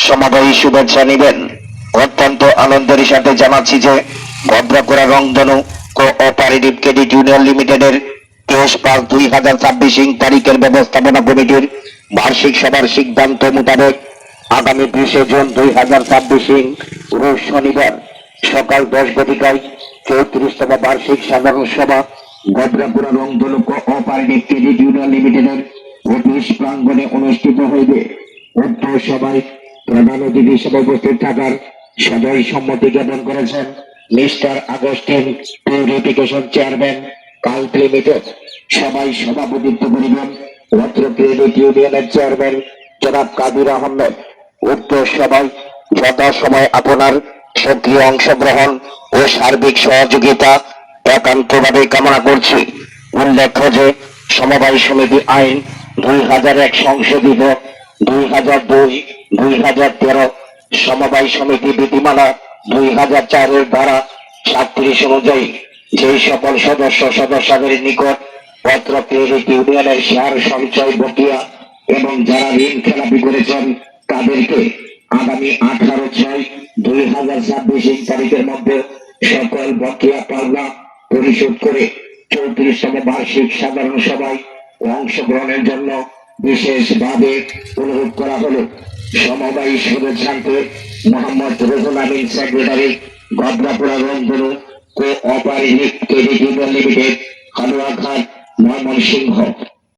সমবায়ী শুভেচ্ছা নিবেন। অত্যন্ত আনন্দের সাথে জানাচ্ছি যে ভদ্রপুরা রংধনু কোঅপারেটিভ ক্রেডিট ইউনিয়ন লিমিটেডের 23/5/2026 তারিখের ব্যবস্থাপনা কমিটির বার্ষিক সভার সিদ্ধান্ত মোতাবেক আগামী 20 জুন 2026 রোজ শনিবার সকাল 10 ঘটিকায় 34তম বার্ষিক সাধারণ সভা ভদ্রপুরা রংধনু কোঅপারেটিভ ক্রেডিট ইউনিয়ন লিমিটেডের অফিস প্রাঙ্গণে অনুষ্ঠিত হইবে। উক্ত সভায় প্রধান অতিথি হিসেবে উপস্থিত থাকার সদয় সম্মতি জ্ঞাপন করেছেন মিস্টার আগস্টিন পিউরিফিকেশন চেয়ারম্যান কাল্প লিমিটেড। সভায় সভাপতিত্ব করিবেন ভদ্র ক্রেডিট ইউনিয়নের চেয়ারম্যান জনাব কাদির আহমেদ। উক্ত সভায় যথাসময় আপনার সক্রিয় অংশগ্রহণ ও সার্বিক সহযোগিতা একান্তভাবে কামনা করছি। উল্লেখ্য যে সমবায় সমিতি আইন 2001 সংশোধিত 2002-2013 সমবায় সমিতি বিধিমালা 2004 ধারা 37 অনুযায়ী যে সকল সদস্যদের নিকট পত্র ক্রেডিট ইউনিয়নের শেয়ার সঞ্চয় বকেয়া এবং যারা ঋণ খেলাপি করেছেন তাদেরকে আগামী 18/6/2026 তারিখের মধ্যে সকল বকেয়া পাওনা পরিশোধ করে 34তম বার্ষিক সাধারণ সভায় অংশগ্রহণের জন্য বিশেষভাবে অনুরোধ করা হলো। সমবায়ী শুভেচ্ছান্তে মোহাম্মদ রুহুল আমিন, সেক্রেটারি, ভদ্রপুরা রংধনু cooperative credit union limited, Haluaghat, Mymensingh.